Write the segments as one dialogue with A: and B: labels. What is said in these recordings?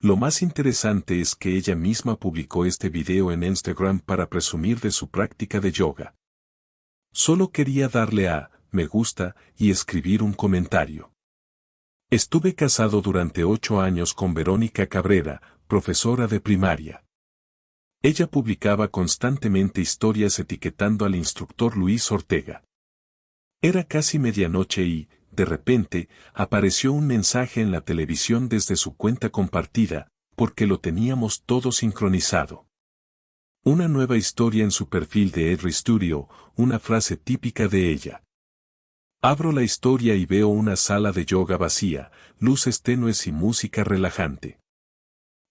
A: Lo más interesante es que ella misma publicó este video en Instagram para presumir de su práctica de yoga. Solo quería darle a me gusta y escribir un comentario. Estuve casado durante 8 años con Verónica Cabrera, profesora de primaria. Ella publicaba constantemente historias etiquetando al instructor Luis Ortega. Era casi medianoche y, de repente, apareció un mensaje en la televisión desde su cuenta compartida, porque lo teníamos todo sincronizado. Una nueva historia en su perfil de Edry Studio, una frase típica de ella. Abro la historia y veo una sala de yoga vacía, luces tenues y música relajante.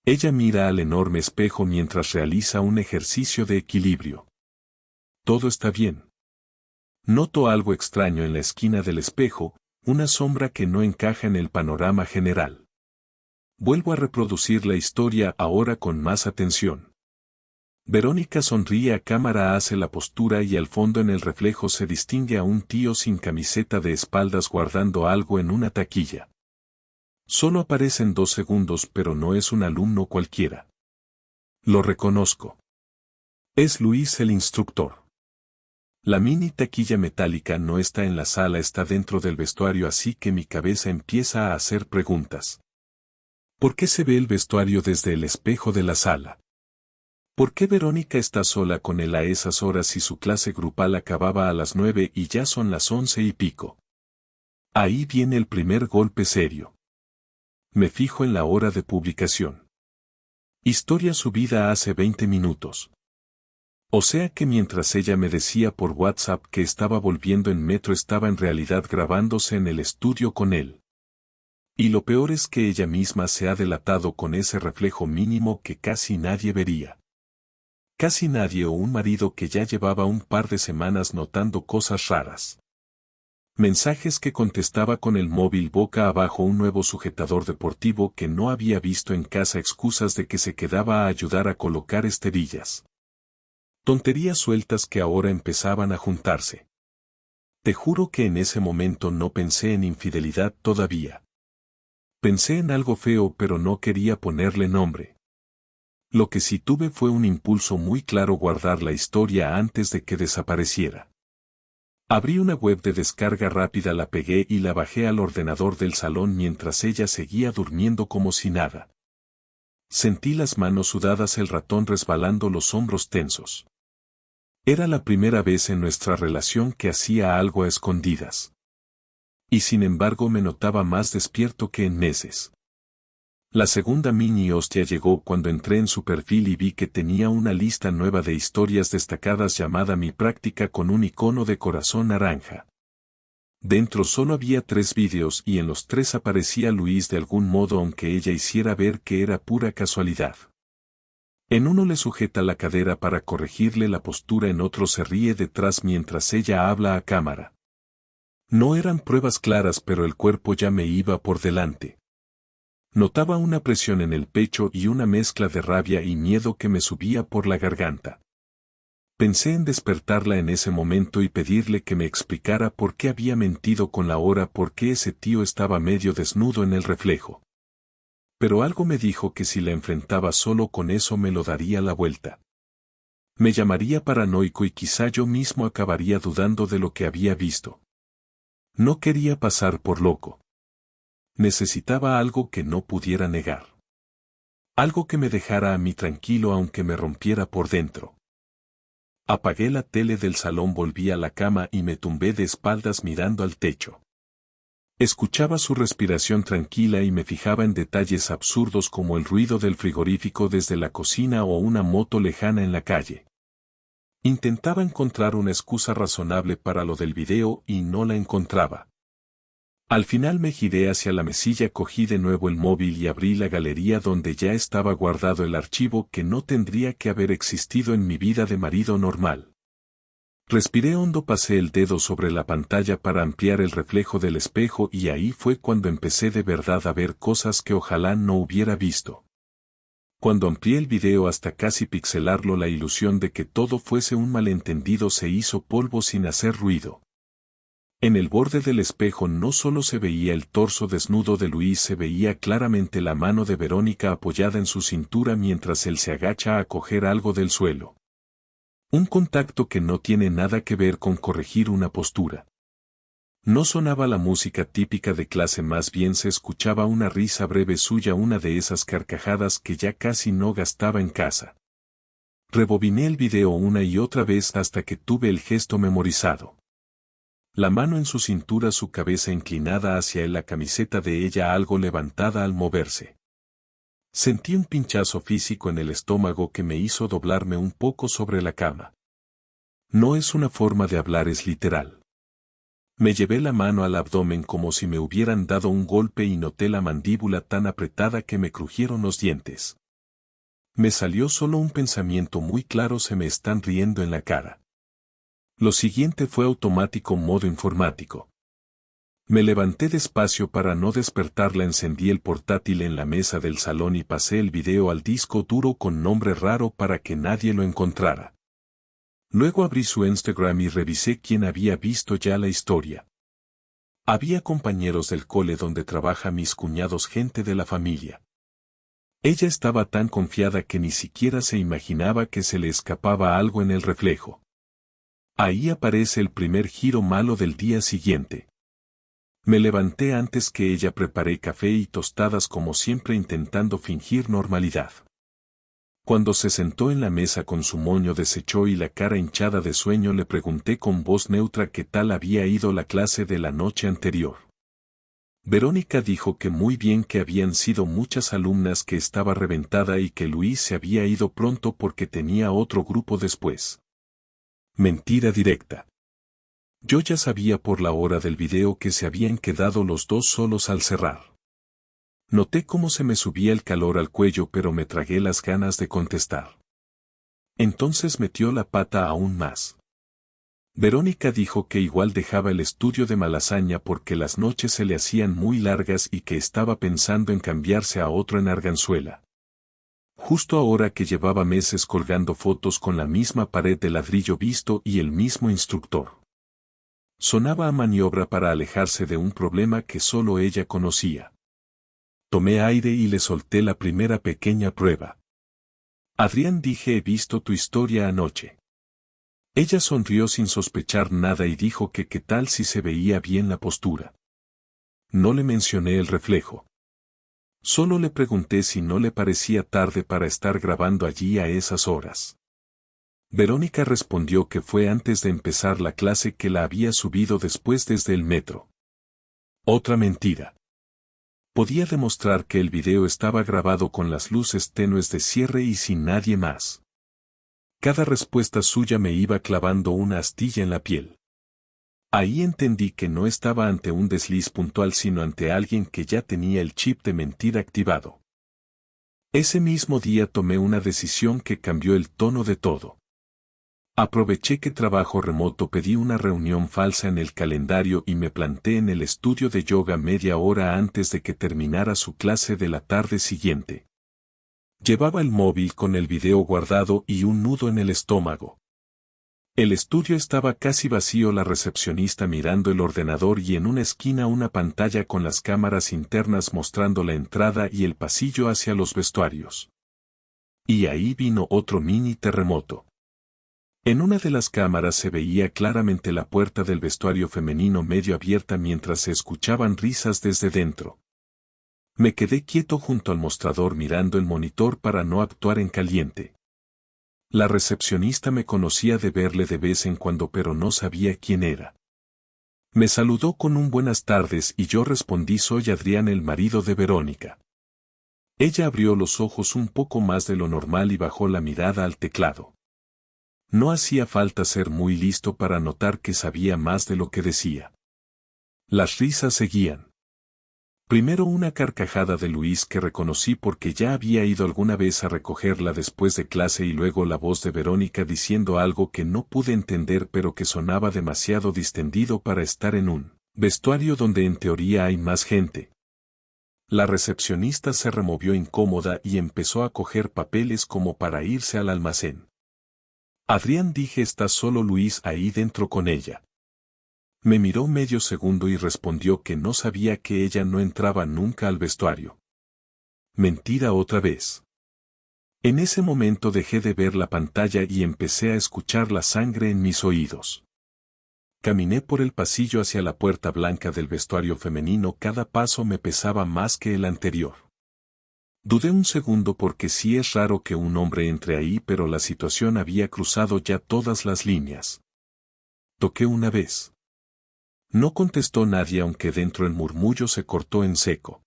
A: Ella mira al enorme espejo mientras realiza un ejercicio de equilibrio. Todo está bien. Noto algo extraño en la esquina del espejo, una sombra que no encaja en el panorama general. Vuelvo a reproducir la historia ahora con más atención. Verónica sonríe a cámara, hace la postura y al fondo en el reflejo se distingue a un tío sin camiseta de espaldas guardando algo en una taquilla. Solo aparecen 2 segundos, pero no es un alumno cualquiera. Lo reconozco. Es Luis el instructor. La mini taquilla metálica no está en la sala, está dentro del vestuario, así que mi cabeza empieza a hacer preguntas. ¿Por qué se ve el vestuario desde el espejo de la sala? ¿Por qué Verónica está sola con él a esas horas si su clase grupal acababa a las 9 y ya son las 11 y pico? Ahí viene el primer golpe serio. Me fijo en la hora de publicación. Historia subida hace 20 minutos. O sea que mientras ella me decía por WhatsApp que estaba volviendo en metro, estaba en realidad grabándose en el estudio con él. Y lo peor es que ella misma se ha delatado con ese reflejo mínimo que casi nadie vería. Casi nadie, o un marido que ya llevaba un par de semanas notando cosas raras. Mensajes que contestaba con el móvil boca abajo, un nuevo sujetador deportivo que no había visto en casa, excusas de que se quedaba a ayudar a colocar esterillas. Tonterías sueltas que ahora empezaban a juntarse. Te juro que en ese momento no pensé en infidelidad todavía. Pensé en algo feo, pero no quería ponerle nombre. Lo que sí tuve fue un impulso muy claro: guardar la historia antes de que desapareciera. Abrí una web de descarga rápida, la pegué y la bajé al ordenador del salón mientras ella seguía durmiendo como si nada. Sentí las manos sudadas, el ratón resbalando, los hombros tensos. Era la primera vez en nuestra relación que hacía algo a escondidas. Y sin embargo me notaba más despierto que en meses. La segunda mini hostia llegó cuando entré en su perfil y vi que tenía una lista nueva de historias destacadas llamada Mi Práctica, con un icono de corazón naranja. Dentro solo había 3 vídeos y en los 3 aparecía Luis de algún modo, aunque ella hiciera ver que era pura casualidad. En uno le sujeta la cadera para corregirle la postura, en otro se ríe detrás mientras ella habla a cámara. No eran pruebas claras, pero el cuerpo ya me iba por delante. Notaba una presión en el pecho y una mezcla de rabia y miedo que me subía por la garganta. Pensé en despertarla en ese momento y pedirle que me explicara por qué había mentido con la hora, por qué ese tío estaba medio desnudo en el reflejo. Pero algo me dijo que si la enfrentaba solo con eso me lo daría la vuelta. Me llamaría paranoico y quizá yo mismo acabaría dudando de lo que había visto. No quería pasar por loco. Necesitaba algo que no pudiera negar. Algo que me dejara a mí tranquilo aunque me rompiera por dentro. Apagué la tele del salón, volví a la cama y me tumbé de espaldas mirando al techo. Escuchaba su respiración tranquila y me fijaba en detalles absurdos como el ruido del frigorífico desde la cocina o una moto lejana en la calle. Intentaba encontrar una excusa razonable para lo del video y no la encontraba. Al final me giré hacia la mesilla, cogí de nuevo el móvil y abrí la galería donde ya estaba guardado el archivo que no tendría que haber existido en mi vida de marido normal. Respiré hondo, pasé el dedo sobre la pantalla para ampliar el reflejo del espejo y ahí fue cuando empecé de verdad a ver cosas que ojalá no hubiera visto. Cuando amplié el video hasta casi pixelarlo, la ilusión de que todo fuese un malentendido se hizo polvo sin hacer ruido. En el borde del espejo no solo se veía el torso desnudo de Luis, se veía claramente la mano de Verónica apoyada en su cintura mientras él se agacha a coger algo del suelo. Un contacto que no tiene nada que ver con corregir una postura. No sonaba la música típica de clase, más bien se escuchaba una risa breve suya, una de esas carcajadas que ya casi no gastaba en casa. Rebobiné el video una y otra vez hasta que tuve el gesto memorizado. La mano en su cintura, su cabeza inclinada hacia él, la camiseta de ella algo levantada al moverse. Sentí un pinchazo físico en el estómago que me hizo doblarme un poco sobre la cama. No es una forma de hablar, es literal. Me llevé la mano al abdomen como si me hubieran dado un golpe y noté la mandíbula tan apretada que me crujieron los dientes. Me salió solo un pensamiento muy claro: se me están riendo en la cara. Lo siguiente fue automático, modo informático. Me levanté despacio para no despertarla, encendí el portátil en la mesa del salón y pasé el video al disco duro con nombre raro para que nadie lo encontrara. Luego abrí su Instagram y revisé quién había visto ya la historia. Había compañeros del cole donde trabaja mis cuñados, gente de la familia. Ella estaba tan confiada que ni siquiera se imaginaba que se le escapaba algo en el reflejo. Ahí aparece el primer giro malo del día siguiente. Me levanté antes que ella, preparé café y tostadas como siempre intentando fingir normalidad. Cuando se sentó en la mesa con su moño deshecho y la cara hinchada de sueño, le pregunté con voz neutra qué tal había ido la clase de la noche anterior. Verónica dijo que muy bien, que habían sido muchas alumnas, que estaba reventada y que Luis se había ido pronto porque tenía otro grupo después. Mentira directa. Yo ya sabía por la hora del video que se habían quedado los dos solos al cerrar. Noté cómo se me subía el calor al cuello, pero me tragué las ganas de contestar. Entonces metió la pata aún más. Verónica dijo que igual dejaba el estudio de Malasaña porque las noches se le hacían muy largas y que estaba pensando en cambiarse a otro en Arganzuela. Justo ahora que llevaba meses colgando fotos con la misma pared de ladrillo visto y el mismo instructor. Sonaba a maniobra para alejarse de un problema que solo ella conocía. Tomé aire y le solté la primera pequeña prueba. Adrián, dije, he visto tu historia anoche. Ella sonrió sin sospechar nada y dijo que qué tal si se veía bien la postura. No le mencioné el reflejo. Solo le pregunté si no le parecía tarde para estar grabando allí a esas horas. Verónica respondió que fue antes de empezar la clase, que la había subido después desde el metro. Otra mentira. Podía demostrar que el video estaba grabado con las luces tenues de cierre y sin nadie más. Cada respuesta suya me iba clavando una astilla en la piel. Ahí entendí que no estaba ante un desliz puntual, sino ante alguien que ya tenía el chip de mentira activado. Ese mismo día tomé una decisión que cambió el tono de todo. Aproveché que trabajo remoto, pedí una reunión falsa en el calendario y me planté en el estudio de yoga media hora antes de que terminara su clase de la tarde siguiente. Llevaba el móvil con el video guardado y un nudo en el estómago. El estudio estaba casi vacío, la recepcionista mirando el ordenador y en una esquina una pantalla con las cámaras internas mostrando la entrada y el pasillo hacia los vestuarios. Y ahí vino otro mini terremoto. En una de las cámaras se veía claramente la puerta del vestuario femenino medio abierta mientras se escuchaban risas desde dentro. Me quedé quieto junto al mostrador mirando el monitor para no actuar en caliente. La recepcionista me conocía de verle de vez en cuando, pero no sabía quién era. Me saludó con un buenas tardes y yo respondí: soy Adrián, el marido de Verónica. Ella abrió los ojos un poco más de lo normal y bajó la mirada al teclado. No hacía falta ser muy listo para notar que sabía más de lo que decía. Las risas seguían. Primero una carcajada de Luis que reconocí porque ya había ido alguna vez a recogerla después de clase, y luego la voz de Verónica diciendo algo que no pude entender pero que sonaba demasiado distendido para estar en un vestuario donde en teoría hay más gente. La recepcionista se removió incómoda y empezó a coger papeles como para irse al almacén. Adrián, dije, ¿está solo Luis ahí dentro con ella? Me miró medio segundo y respondió que no sabía que ella no entraba nunca al vestuario. Mentira otra vez. En ese momento dejé de ver la pantalla y empecé a escuchar la sangre en mis oídos. Caminé por el pasillo hacia la puerta blanca del vestuario femenino, cada paso me pesaba más que el anterior. Dudé un segundo porque sí es raro que un hombre entre ahí, pero la situación había cruzado ya todas las líneas. Toqué una vez. No contestó nadie, aunque dentro el murmullo se cortó en seco.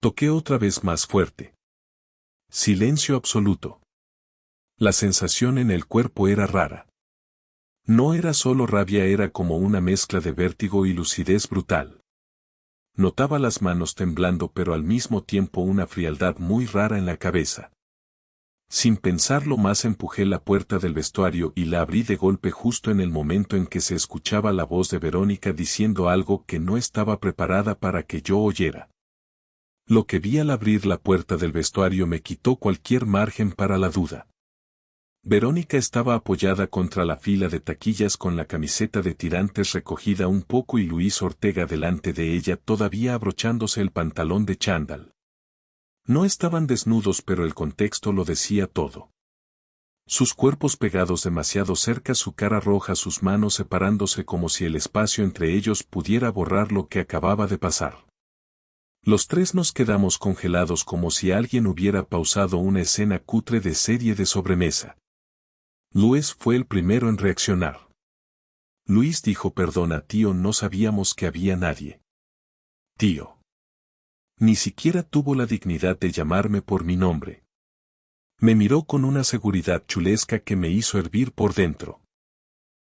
A: Toqué otra vez más fuerte. Silencio absoluto. La sensación en el cuerpo era rara. No era solo rabia, era como una mezcla de vértigo y lucidez brutal. Notaba las manos temblando, pero al mismo tiempo una frialdad muy rara en la cabeza. Sin pensarlo más empujé la puerta del vestuario y la abrí de golpe justo en el momento en que se escuchaba la voz de Verónica diciendo algo que no estaba preparada para que yo oyera. Lo que vi al abrir la puerta del vestuario me quitó cualquier margen para la duda. Verónica estaba apoyada contra la fila de taquillas con la camiseta de tirantes recogida un poco y Luis Ortega delante de ella todavía abrochándose el pantalón de chándal. No estaban desnudos, pero el contexto lo decía todo. Sus cuerpos pegados demasiado cerca, su cara roja, sus manos separándose como si el espacio entre ellos pudiera borrar lo que acababa de pasar. Los tres nos quedamos congelados como si alguien hubiera pausado una escena cutre de serie de sobremesa. Luis fue el primero en reaccionar. Luis dijo: perdona, tío, no sabíamos que había nadie. Tío. Ni siquiera tuvo la dignidad de llamarme por mi nombre. Me miró con una seguridad chulesca que me hizo hervir por dentro.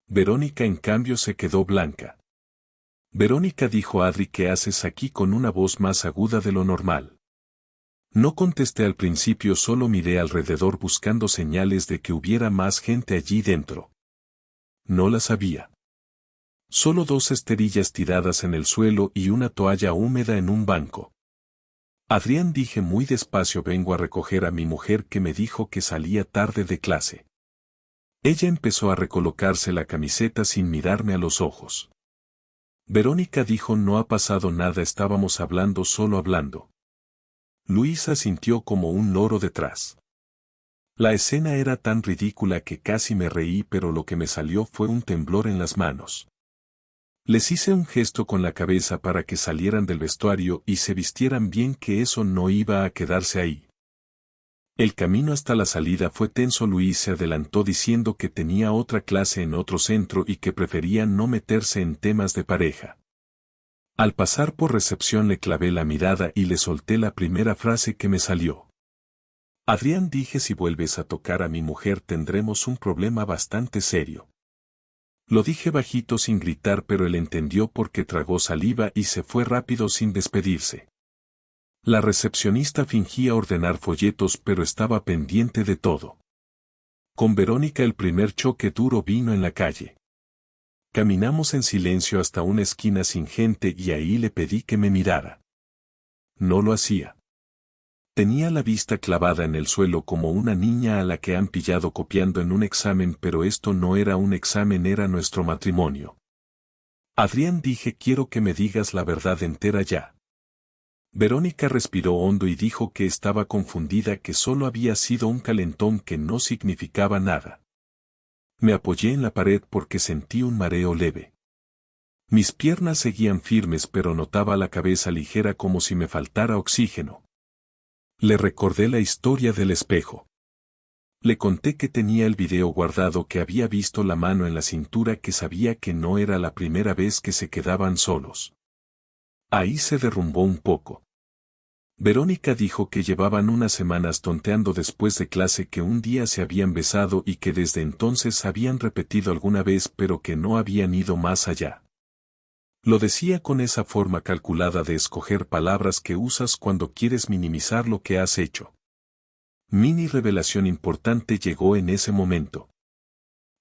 A: Verónica en cambio se quedó blanca. Verónica, dijo Adri, ¿qué haces aquí?, con una voz más aguda de lo normal. No contesté al principio, solo miré alrededor buscando señales de que hubiera más gente allí dentro. No las había. Solo 2 esterillas tiradas en el suelo y una toalla húmeda en un banco. Adrián, dije muy despacio, vengo a recoger a mi mujer que me dijo que salía tarde de clase. Ella empezó a recolocarse la camiseta sin mirarme a los ojos. Verónica dijo: no ha pasado nada, estábamos hablando, solo hablando. Luis asintió como un loro detrás. La escena era tan ridícula que casi me reí, pero lo que me salió fue un temblor en las manos. Les hice un gesto con la cabeza para que salieran del vestuario y se vistieran bien, que eso no iba a quedarse ahí. El camino hasta la salida fue tenso. Luis se adelantó diciendo que tenía otra clase en otro centro y que prefería no meterse en temas de pareja. Al pasar por recepción le clavé la mirada y le solté la primera frase que me salió. Adrián, dije, si vuelves a tocar a mi mujer tendremos un problema bastante serio. Lo dije bajito sin gritar, pero él entendió porque tragó saliva y se fue rápido sin despedirse. La recepcionista fingía ordenar folletos, pero estaba pendiente de todo. Con Verónica el primer choque duro vino en la calle. Caminamos en silencio hasta una esquina sin gente y ahí le pedí que me mirara. No lo hacía. Tenía la vista clavada en el suelo como una niña a la que han pillado copiando en un examen, pero esto no era un examen, era nuestro matrimonio. Adrián, dije, quiero que me digas la verdad entera ya. Verónica respiró hondo y dijo que estaba confundida, que solo había sido un calentón, que no significaba nada. Me apoyé en la pared porque sentí un mareo leve. Mis piernas seguían firmes, pero notaba la cabeza ligera como si me faltara oxígeno. Le recordé la historia del espejo. Le conté que tenía el video guardado, que había visto la mano en la cintura, que sabía que no era la primera vez que se quedaban solos. Ahí se derrumbó un poco. Verónica dijo que llevaban unas semanas tonteando después de clase, que un día se habían besado y que desde entonces habían repetido alguna vez, pero que no habían ido más allá. Lo decía con esa forma calculada de escoger palabras que usas cuando quieres minimizar lo que has hecho. Mini revelación importante llegó en ese momento.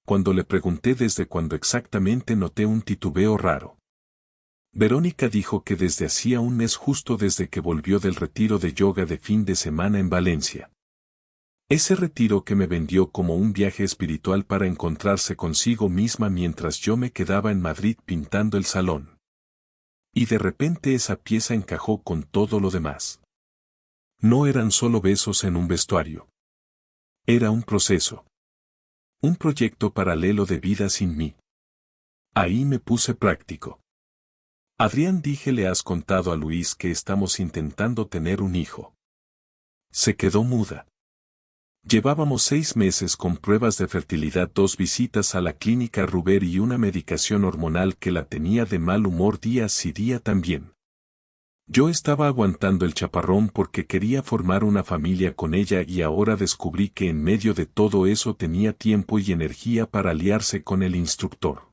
A: Cuando le pregunté desde cuándo exactamente, noté un titubeo raro. Verónica dijo que desde hacía un mes, justo desde que volvió del retiro de yoga de fin de semana en Valencia. Ese retiro que me vendió como un viaje espiritual para encontrarse consigo misma mientras yo me quedaba en Madrid pintando el salón. Y de repente esa pieza encajó con todo lo demás. No eran solo besos en un vestuario. Era un proceso. Un proyecto paralelo de vida sin mí. Ahí me puse práctico. Adrián, dije, ¿le has contado a Luis que estamos intentando tener un hijo? Se quedó muda. Llevábamos 6 meses con pruebas de fertilidad, 2 visitas a la clínica Ruber y una medicación hormonal que la tenía de mal humor día sí día también. Yo estaba aguantando el chaparrón porque quería formar una familia con ella y ahora descubrí que en medio de todo eso tenía tiempo y energía para aliarse con el instructor.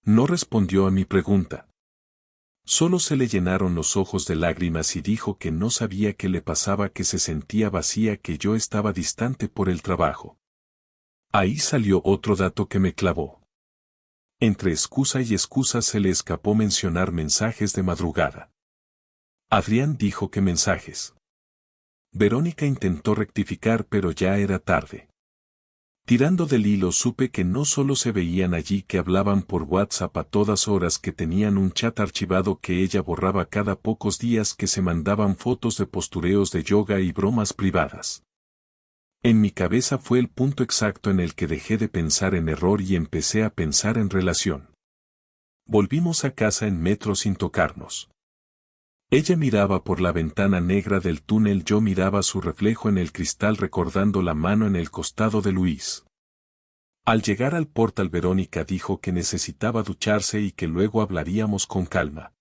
A: No respondió a mi pregunta. Solo se le llenaron los ojos de lágrimas y dijo que no sabía qué le pasaba, que se sentía vacía, que yo estaba distante por el trabajo. Ahí salió otro dato que me clavó. Entre excusa y excusa se le escapó mencionar mensajes de madrugada. Adrián dijo que mensajes. Verónica intentó rectificar, pero ya era tarde. Tirando del hilo supe que no solo se veían allí, que hablaban por WhatsApp a todas horas, que tenían un chat archivado que ella borraba cada pocos días, que se mandaban fotos de postureos de yoga y bromas privadas. En mi cabeza fue el punto exacto en el que dejé de pensar en error y empecé a pensar en relación. Volvimos a casa en metro sin tocarnos. Ella miraba por la ventana negra del túnel, yo miraba su reflejo en el cristal recordando la mano en el costado de Luis. Al llegar al portal, Verónica dijo que necesitaba ducharse y que luego hablaríamos con calma.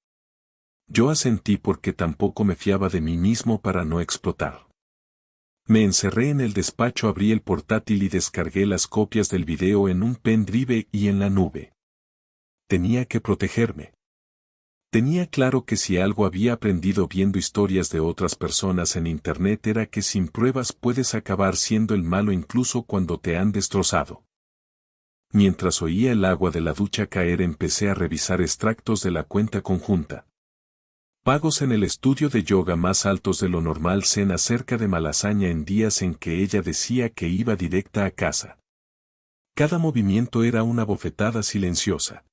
A: Yo asentí porque tampoco me fiaba de mí mismo para no explotar. Me encerré en el despacho, abrí el portátil y descargué las copias del video en un pendrive y en la nube. Tenía que protegerme. Tenía claro que si algo había aprendido viendo historias de otras personas en internet era que sin pruebas puedes acabar siendo el malo incluso cuando te han destrozado. Mientras oía el agua de la ducha caer, empecé a revisar extractos de la cuenta conjunta. Pagos en el estudio de yoga más altos de lo normal, cena cerca de Malasaña en días en que ella decía que iba directa a casa. Cada movimiento era una bofetada silenciosa.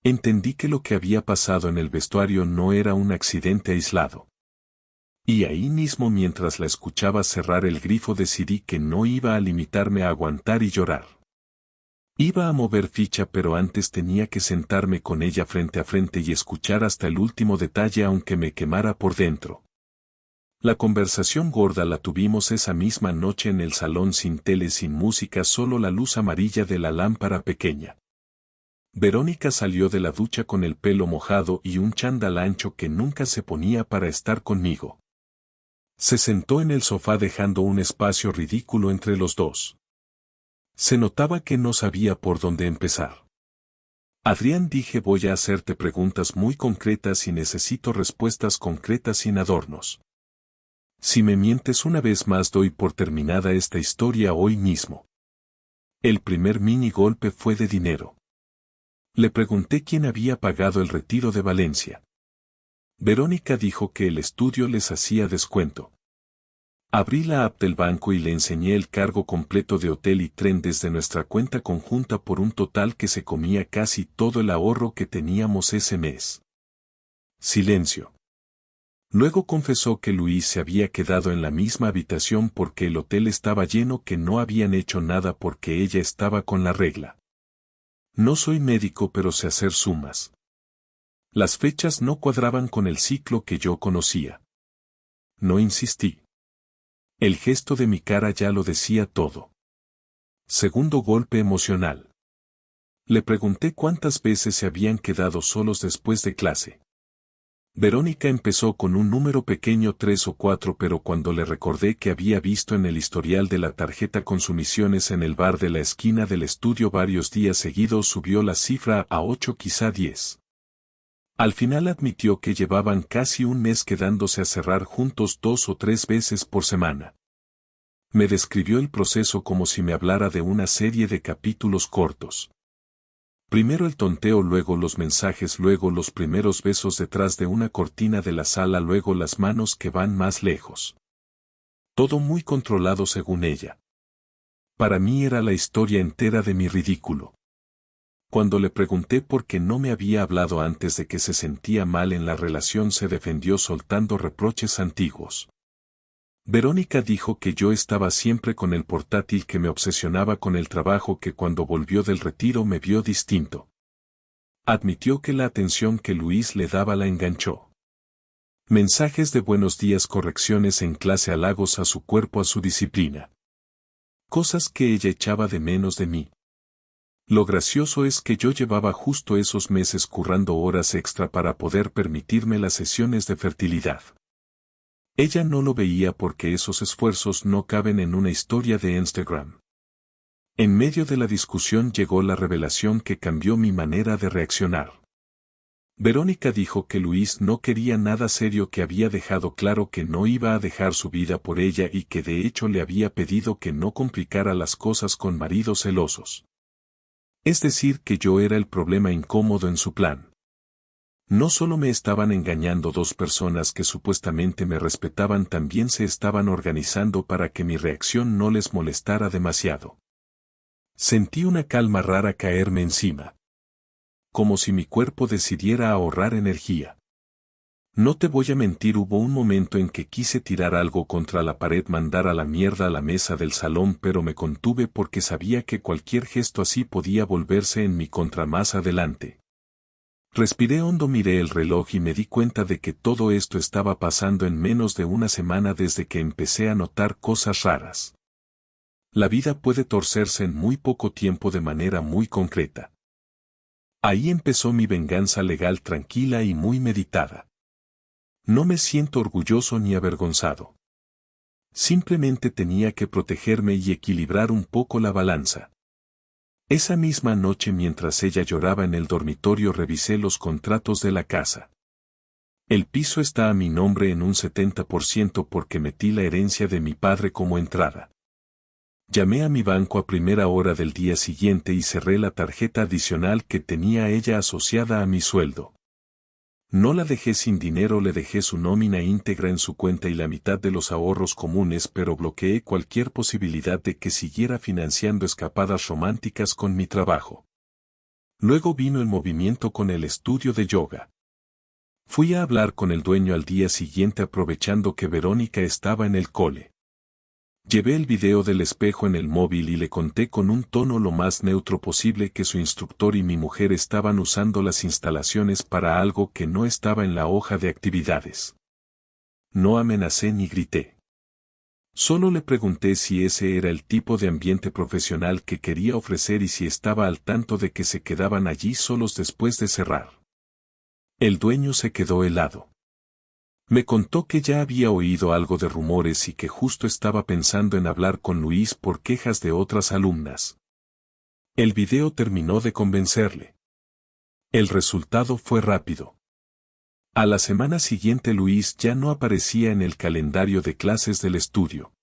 A: Entendí que lo que había pasado en el vestuario no era un accidente aislado. Y ahí mismo, mientras la escuchaba cerrar el grifo, decidí que no iba a limitarme a aguantar y llorar. Iba a mover ficha, pero antes tenía que sentarme con ella frente a frente y escuchar hasta el último detalle, aunque me quemara por dentro. La conversación gorda la tuvimos esa misma noche en el salón, sin tele, sin música, solo la luz amarilla de la lámpara pequeña. Verónica salió de la ducha con el pelo mojado y un chándal ancho que nunca se ponía para estar conmigo. Se sentó en el sofá dejando un espacio ridículo entre los dos. Se notaba que no sabía por dónde empezar. Adrián, dije, voy a hacerte preguntas muy concretas y necesito respuestas concretas sin adornos. Si me mientes una vez más, doy por terminada esta historia hoy mismo. El primer mini golpe fue de dinero. Le pregunté quién había pagado el retiro de Valencia. Verónica dijo que el estudio les hacía descuento. Abrí la app del banco y le enseñé el cargo completo de hotel y tren desde nuestra cuenta conjunta por un total que se comía casi todo el ahorro que teníamos ese mes. Silencio. Luego confesó que Luis se había quedado en la misma habitación porque el hotel estaba lleno, que no habían hecho nada porque ella estaba con la regla. No soy médico, pero sé hacer sumas. Las fechas no cuadraban con el ciclo que yo conocía. No insistí. El gesto de mi cara ya lo decía todo. Segundo golpe emocional. Le pregunté cuántas veces se habían quedado solos después de clase. Verónica empezó con un número pequeño, 3 o 4, pero cuando le recordé que había visto en el historial de la tarjeta consumiciones en el bar de la esquina del estudio varios días seguidos, subió la cifra a 8, quizá 10. Al final admitió que llevaban casi un mes quedándose a cerrar juntos 2 o 3 veces por semana. Me describió el proceso como si me hablara de una serie de capítulos cortos. Primero el tonteo, luego los mensajes, luego los primeros besos detrás de una cortina de la sala, luego las manos que van más lejos. Todo muy controlado según ella. Para mí era la historia entera de mi ridículo. Cuando le pregunté por qué no me había hablado antes de que se sentía mal en la relación, se defendió soltando reproches antiguos. Verónica dijo que yo estaba siempre con el portátil, que me obsesionaba con el trabajo, que cuando volvió del retiro me vio distinto. Admitió que la atención que Luis le daba la enganchó. Mensajes de buenos días, correcciones en clase, halagos a su cuerpo, a su disciplina. Cosas que ella echaba de menos de mí. Lo gracioso es que yo llevaba justo esos meses currando horas extra para poder permitirme las sesiones de fertilidad. Ella no lo veía porque esos esfuerzos no caben en una historia de Instagram. En medio de la discusión llegó la revelación que cambió mi manera de reaccionar. Verónica dijo que Luis no quería nada serio, que había dejado claro que no iba a dejar su vida por ella y que de hecho le había pedido que no complicara las cosas con maridos celosos. Es decir, que yo era el problema incómodo en su plan. No solo me estaban engañando dos personas que supuestamente me respetaban, también se estaban organizando para que mi reacción no les molestara demasiado. Sentí una calma rara caerme encima. Como si mi cuerpo decidiera ahorrar energía. No te voy a mentir, hubo un momento en que quise tirar algo contra la pared, mandar a la mierda a la mesa del salón, pero me contuve porque sabía que cualquier gesto así podía volverse en mi contra más adelante. Respiré hondo, miré el reloj y me di cuenta de que todo esto estaba pasando en menos de una semana desde que empecé a notar cosas raras. La vida puede torcerse en muy poco tiempo de manera muy concreta. Ahí empezó mi venganza legal, tranquila y muy meditada. No me siento orgulloso ni avergonzado. Simplemente tenía que protegerme y equilibrar un poco la balanza. Esa misma noche, mientras ella lloraba en el dormitorio, revisé los contratos de la casa. El piso está a mi nombre en un 70% porque metí la herencia de mi padre como entrada. Llamé a mi banco a primera hora del día siguiente y cerré la tarjeta adicional que tenía ella asociada a mi sueldo. No la dejé sin dinero, le dejé su nómina íntegra en su cuenta y la mitad de los ahorros comunes, pero bloqueé cualquier posibilidad de que siguiera financiando escapadas románticas con mi trabajo. Luego vino el movimiento con el estudio de yoga. Fui a hablar con el dueño al día siguiente, aprovechando que Verónica estaba en el cole. Llevé el video del espejo en el móvil y le conté con un tono lo más neutro posible que su instructor y mi mujer estaban usando las instalaciones para algo que no estaba en la hoja de actividades. No amenacé ni grité. Solo le pregunté si ese era el tipo de ambiente profesional que quería ofrecer y si estaba al tanto de que se quedaban allí solos después de cerrar. El dueño se quedó helado. Me contó que ya había oído algo de rumores y que justo estaba pensando en hablar con Luis por quejas de otras alumnas. El video terminó de convencerle. El resultado fue rápido. A la semana siguiente Luis ya no aparecía en el calendario de clases del estudio.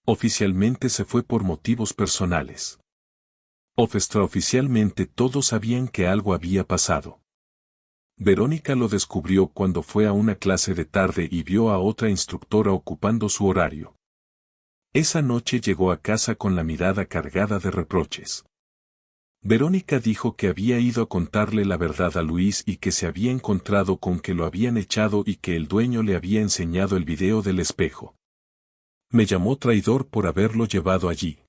A: Oficialmente se fue por motivos personales. Extraoficialmente todos sabían que algo había pasado. Verónica lo descubrió cuando fue a una clase de tarde y vio a otra instructora ocupando su horario. Esa noche llegó a casa con la mirada cargada de reproches. Verónica dijo que había ido a contarle la verdad a Luis y que se había encontrado con que lo habían echado y que el dueño le había enseñado el video del espejo. Me llamó traidor por haberlo llevado allí.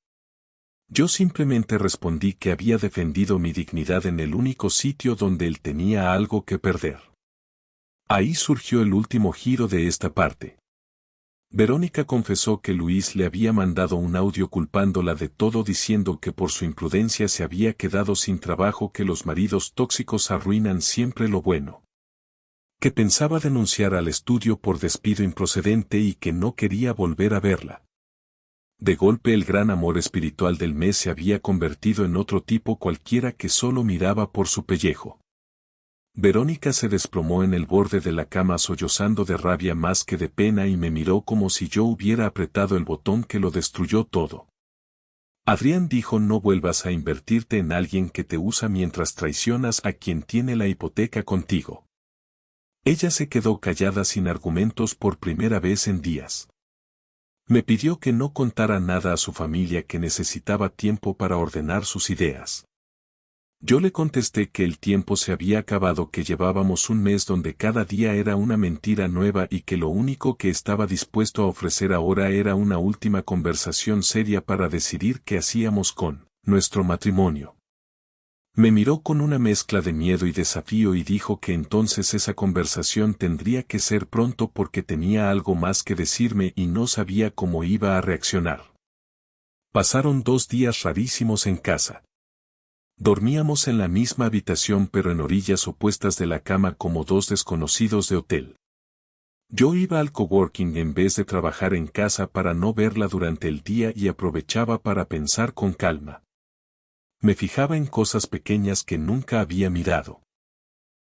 A: Yo simplemente respondí que había defendido mi dignidad en el único sitio donde él tenía algo que perder. Ahí surgió el último giro de esta parte. Verónica confesó que Luis le había mandado un audio culpándola de todo, diciendo que por su imprudencia se había quedado sin trabajo, que los maridos tóxicos arruinan siempre lo bueno. Que pensaba denunciar al estudio por despido improcedente y que no quería volver a verla. De golpe el gran amor espiritual del mes se había convertido en otro tipo cualquiera que solo miraba por su pellejo. Verónica se desplomó en el borde de la cama sollozando de rabia más que de pena y me miró como si yo hubiera apretado el botón que lo destruyó todo. Adrián dijo: no vuelvas a invertirte en alguien que te usa mientras traicionas a quien tiene la hipoteca contigo. Ella se quedó callada sin argumentos por primera vez en días. Me pidió que no contara nada a su familia, que necesitaba tiempo para ordenar sus ideas. Yo le contesté que el tiempo se había acabado, que llevábamos un mes donde cada día era una mentira nueva y que lo único que estaba dispuesto a ofrecer ahora era una última conversación seria para decidir qué hacíamos con nuestro matrimonio. Me miró con una mezcla de miedo y desafío y dijo que entonces esa conversación tendría que ser pronto porque tenía algo más que decirme y no sabía cómo iba a reaccionar. Pasaron 2 días rarísimos en casa. Dormíamos en la misma habitación pero en orillas opuestas de la cama como dos desconocidos de hotel. Yo iba al coworking en vez de trabajar en casa para no verla durante el día y aprovechaba para pensar con calma. Me fijaba en cosas pequeñas que nunca había mirado.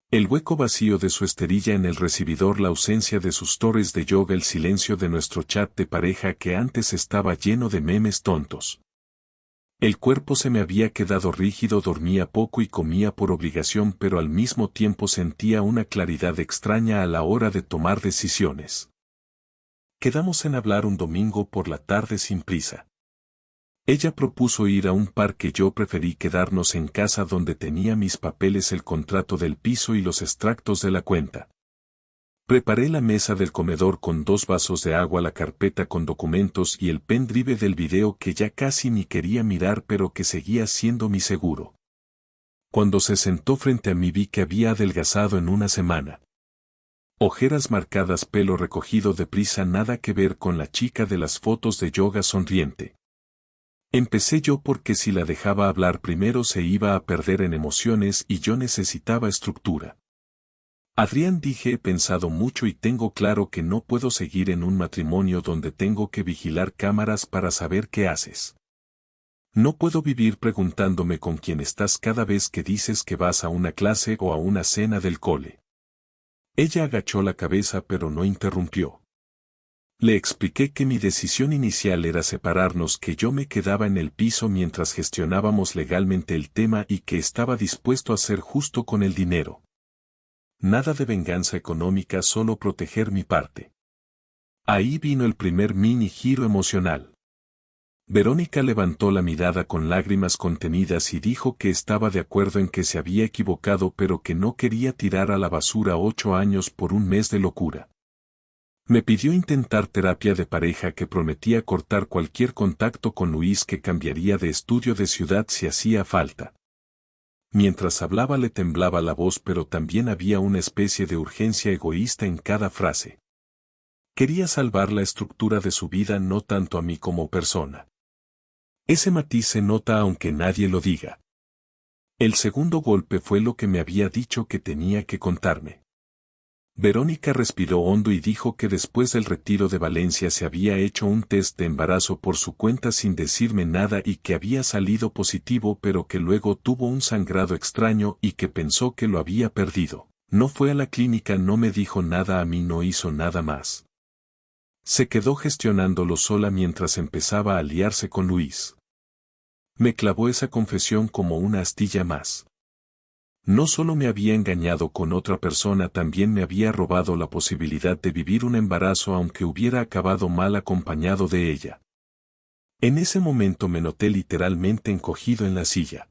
A: El hueco vacío de su esterilla en el recibidor, la ausencia de sus stories de yoga, el silencio de nuestro chat de pareja que antes estaba lleno de memes tontos. El cuerpo se me había quedado rígido, dormía poco y comía por obligación, pero al mismo tiempo sentía una claridad extraña a la hora de tomar decisiones. Quedamos en hablar un domingo por la tarde sin prisa. Ella propuso ir a un parque, yo preferí quedarnos en casa donde tenía mis papeles, el contrato del piso y los extractos de la cuenta. Preparé la mesa del comedor con 2 vasos de agua, la carpeta con documentos y el pendrive del video que ya casi ni quería mirar pero que seguía siendo mi seguro. Cuando se sentó frente a mí vi que había adelgazado en una semana. Ojeras marcadas, pelo recogido deprisa, nada que ver con la chica de las fotos de yoga sonriente. Empecé yo porque si la dejaba hablar primero se iba a perder en emociones y yo necesitaba estructura. Adrián, dije, he pensado mucho y tengo claro que no puedo seguir en un matrimonio donde tengo que vigilar cámaras para saber qué haces. No puedo vivir preguntándome con quién estás cada vez que dices que vas a una clase o a una cena del cole. Ella agachó la cabeza pero no interrumpió. Le expliqué que mi decisión inicial era separarnos, que yo me quedaba en el piso mientras gestionábamos legalmente el tema y que estaba dispuesto a ser justo con el dinero. Nada de venganza económica, solo proteger mi parte. Ahí vino el primer mini giro emocional. Verónica levantó la mirada con lágrimas contenidas y dijo que estaba de acuerdo en que se había equivocado pero que no quería tirar a la basura 8 años por un mes de locura. Me pidió intentar terapia de pareja, que prometía cortar cualquier contacto con Luis, que cambiaría de estudio de ciudad si hacía falta. Mientras hablaba le temblaba la voz, pero también había una especie de urgencia egoísta en cada frase. Quería salvar la estructura de su vida, no tanto a mí como persona. Ese matiz se nota aunque nadie lo diga. El segundo golpe fue lo que me había dicho que tenía que contarme. Verónica respiró hondo y dijo que después del retiro de Valencia se había hecho un test de embarazo por su cuenta sin decirme nada y que había salido positivo, pero que luego tuvo un sangrado extraño y que pensó que lo había perdido. No fue a la clínica, no me dijo nada a mí, no hizo nada más. Se quedó gestionándolo sola mientras empezaba a liarse con Luis. Me clavó esa confesión como una astilla más. No solo me había engañado con otra persona, también me había robado la posibilidad de vivir un embarazo, aunque hubiera acabado mal acompañado de ella. En ese momento me noté literalmente encogido en la silla.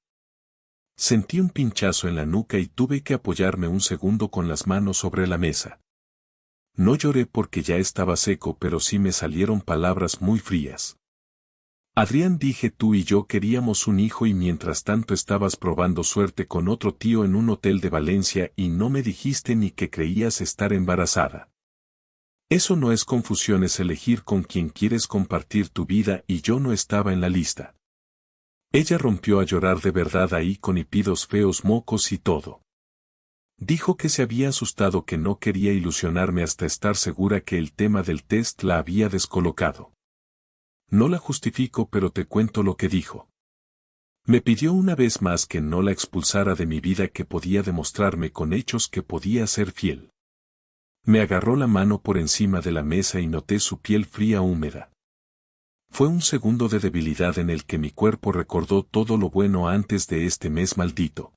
A: Sentí un pinchazo en la nuca y tuve que apoyarme un segundo con las manos sobre la mesa. No lloré porque ya estaba seco, pero sí me salieron palabras muy frías. Adrián, dije, tú y yo queríamos un hijo y mientras tanto estabas probando suerte con otro tío en un hotel de Valencia y no me dijiste ni que creías estar embarazada. Eso no es confusión, es elegir con quién quieres compartir tu vida y yo no estaba en la lista. Ella rompió a llorar de verdad ahí, con hipidos feos, mocos y todo. Dijo que se había asustado, que no quería ilusionarme hasta estar segura que el tema del test la había descolocado. No la justifico, pero te cuento lo que dijo. Me pidió una vez más que no la expulsara de mi vida, que podía demostrarme con hechos que podía ser fiel. Me agarró la mano por encima de la mesa y noté su piel fría húmeda. Fue un segundo de debilidad en el que mi cuerpo recordó todo lo bueno antes de este mes maldito.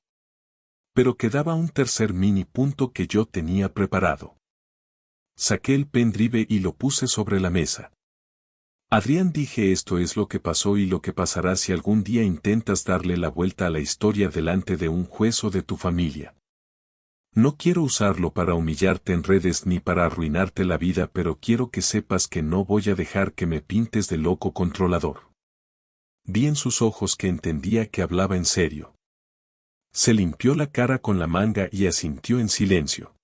A: Pero quedaba un tercer mini punto que yo tenía preparado. Saqué el pendrive y lo puse sobre la mesa. Adrián, dije, esto es lo que pasó y lo que pasará si algún día intentas darle la vuelta a la historia delante de un juez o de tu familia. No quiero usarlo para humillarte en redes ni para arruinarte la vida, pero quiero que sepas que no voy a dejar que me pintes de loco controlador. Vi en sus ojos que entendía que hablaba en serio. Se limpió la cara con la manga y asintió en silencio.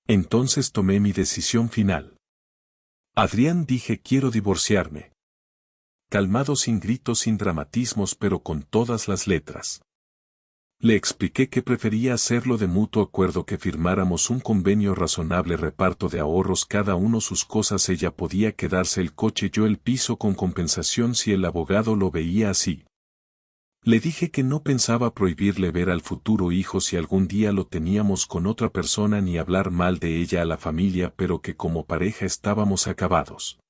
A: Entonces tomé mi decisión final. Adrián, dije, quiero divorciarme. Calmado, sin gritos, sin dramatismos, pero con todas las letras. Le expliqué que prefería hacerlo de mutuo acuerdo, que firmáramos un convenio razonable, reparto de ahorros, cada uno sus cosas, ella podía quedarse el coche, yo el piso, con compensación si el abogado lo veía así. Le dije que no pensaba prohibirle ver al futuro hijo si algún día lo teníamos con otra persona, ni hablar mal de ella a la familia, pero que como pareja estábamos acabados.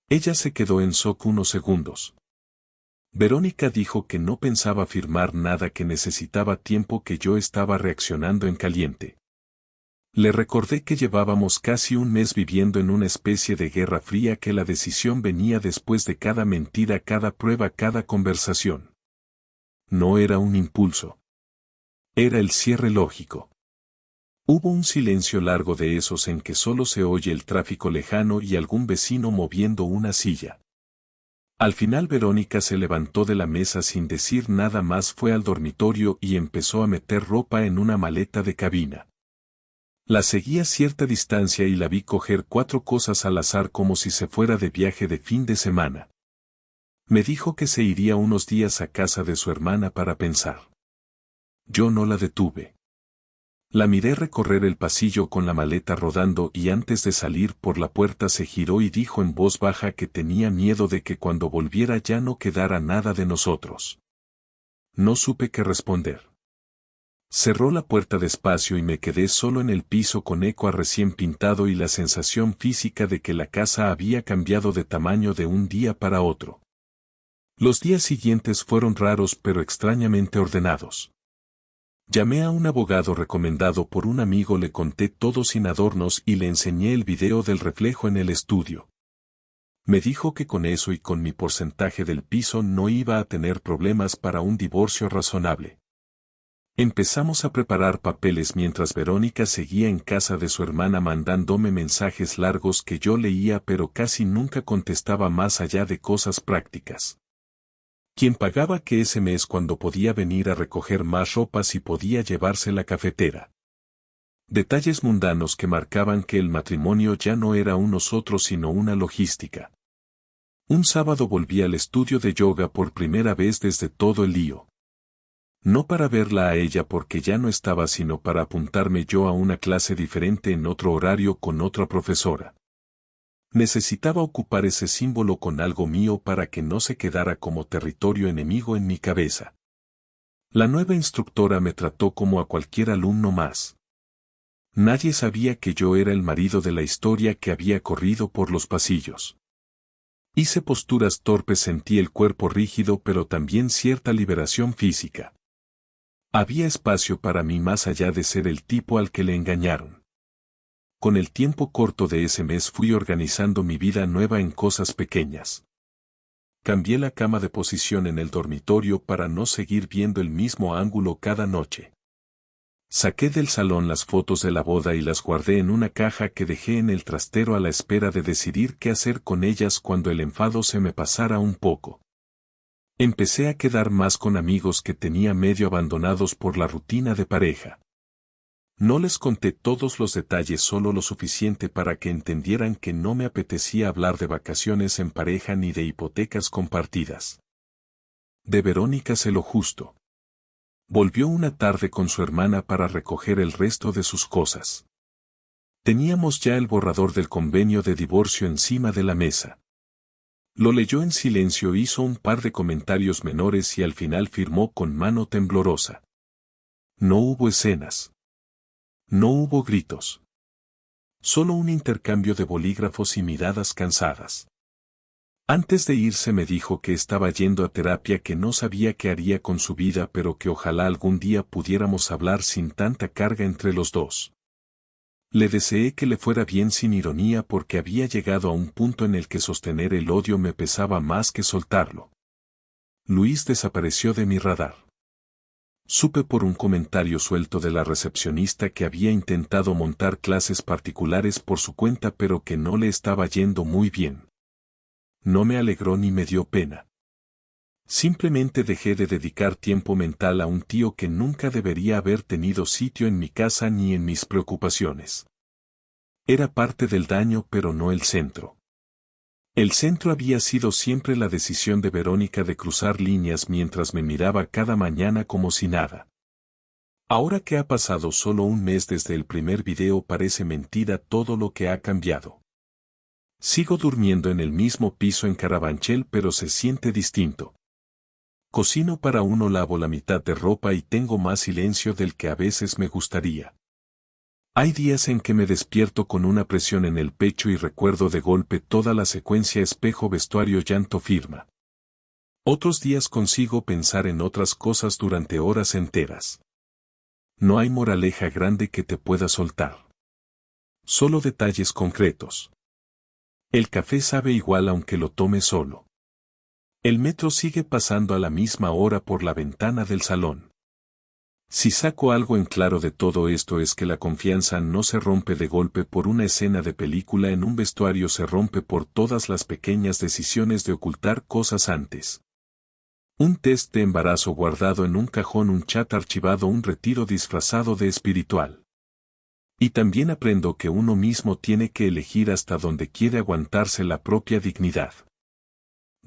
A: Ella se quedó en shock unos segundos. Verónica dijo que no pensaba firmar nada, que necesitaba tiempo, que yo estaba reaccionando en caliente. Le recordé que llevábamos casi un mes viviendo en una especie de guerra fría, que la decisión venía después de cada mentira, cada prueba, cada conversación. No era un impulso. Era el cierre lógico. Hubo un silencio largo, de esos en que solo se oye el tráfico lejano y algún vecino moviendo una silla. Al final Verónica se levantó de la mesa sin decir nada más, fue al dormitorio y empezó a meter ropa en una maleta de cabina. La seguí a cierta distancia y la vi coger 4 cosas al azar, como si se fuera de viaje de fin de semana. Me dijo que se iría unos días a casa de su hermana para pensar. Yo no la detuve. La miré recorrer el pasillo con la maleta rodando, y antes de salir por la puerta se giró y dijo en voz baja que tenía miedo de que cuando volviera ya no quedara nada de nosotros. No supe qué responder. Cerró la puerta despacio y me quedé solo en el piso, con eco a recién pintado y la sensación física de que la casa había cambiado de tamaño de un día para otro. Los días siguientes fueron raros pero extrañamente ordenados. Llamé a un abogado recomendado por un amigo, le conté todo sin adornos y le enseñé el video del reflejo en el estudio. Me dijo que con eso y con mi porcentaje del piso no iba a tener problemas para un divorcio razonable. Empezamos a preparar papeles mientras Verónica seguía en casa de su hermana mandándome mensajes largos que yo leía, pero casi nunca contestaba más allá de cosas prácticas. ¿Quién pagaba qué ese mes, cuando podía venir a recoger más ropa, si podía llevarse la cafetera? Detalles mundanos que marcaban que el matrimonio ya no era un nosotros sino una logística. Un sábado volví al estudio de yoga por primera vez desde todo el lío. No para verla a ella porque ya no estaba, sino para apuntarme yo a una clase diferente en otro horario con otra profesora. Necesitaba ocupar ese símbolo con algo mío para que no se quedara como territorio enemigo en mi cabeza. La nueva instructora me trató como a cualquier alumno más. Nadie sabía que yo era el marido de la historia que había corrido por los pasillos. Hice posturas torpes, sentí el cuerpo rígido, pero también cierta liberación física. Había espacio para mí más allá de ser el tipo al que le engañaron. Con el tiempo corto de ese mes fui organizando mi vida nueva en cosas pequeñas. Cambié la cama de posición en el dormitorio para no seguir viendo el mismo ángulo cada noche. Saqué del salón las fotos de la boda y las guardé en una caja que dejé en el trastero a la espera de decidir qué hacer con ellas cuando el enfado se me pasara un poco. Empecé a quedar más con amigos que tenía medio abandonados por la rutina de pareja. No les conté todos los detalles, solo lo suficiente para que entendieran que no me apetecía hablar de vacaciones en pareja ni de hipotecas compartidas. De Verónica sé lo justo. Volvió una tarde con su hermana para recoger el resto de sus cosas. Teníamos ya el borrador del convenio de divorcio encima de la mesa. Lo leyó en silencio, hizo un par de comentarios menores y al final firmó con mano temblorosa. No hubo escenas. No hubo gritos. Solo un intercambio de bolígrafos y miradas cansadas. Antes de irse me dijo que estaba yendo a terapia, que no sabía qué haría con su vida, pero que ojalá algún día pudiéramos hablar sin tanta carga entre los dos. Le deseé que le fuera bien sin ironía porque había llegado a un punto en el que sostener el odio me pesaba más que soltarlo. Luis desapareció de mi radar. Supe por un comentario suelto de la recepcionista que había intentado montar clases particulares por su cuenta pero que no le estaba yendo muy bien. No me alegró ni me dio pena. Simplemente dejé de dedicar tiempo mental a un tío que nunca debería haber tenido sitio en mi casa ni en mis preocupaciones. Era parte del daño pero no el centro. El centro había sido siempre la decisión de Verónica de cruzar líneas mientras me miraba cada mañana como si nada. Ahora que ha pasado solo un mes desde el primer video parece mentira todo lo que ha cambiado. Sigo durmiendo en el mismo piso en Carabanchel pero se siente distinto. Cocino para uno, lavo la mitad de ropa y tengo más silencio del que a veces me gustaría. Hay días en que me despierto con una presión en el pecho y recuerdo de golpe toda la secuencia espejo, vestuario, llanto, firma. Otros días consigo pensar en otras cosas durante horas enteras. No hay moraleja grande que te pueda soltar. Solo detalles concretos. El café sabe igual aunque lo tome solo. El metro sigue pasando a la misma hora por la ventana del salón. Si saco algo en claro de todo esto es que la confianza no se rompe de golpe por una escena de película en un vestuario, se rompe por todas las pequeñas decisiones de ocultar cosas antes. Un test de embarazo guardado en un cajón, un chat archivado, un retiro disfrazado de espiritual. Y también aprendo que uno mismo tiene que elegir hasta dónde quiere aguantarse la propia dignidad.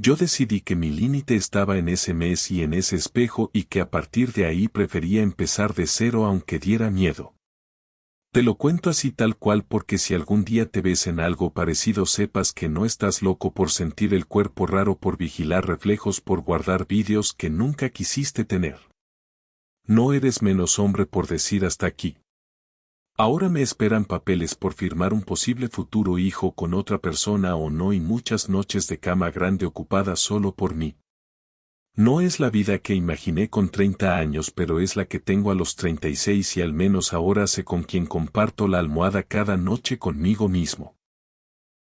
A: Yo decidí que mi límite estaba en ese mes y en ese espejo y que a partir de ahí prefería empezar de cero aunque diera miedo. Te lo cuento así tal cual porque si algún día te ves en algo parecido sepas que no estás loco por sentir el cuerpo raro, por vigilar reflejos, por guardar vídeos que nunca quisiste tener. No eres menos hombre por decir hasta aquí. Ahora me esperan papeles por firmar un posible futuro hijo con otra persona o no, y muchas noches de cama grande ocupadas solo por mí. No es la vida que imaginé con 30 años, pero es la que tengo a los 36 y al menos ahora sé con quién comparto la almohada cada noche, conmigo mismo.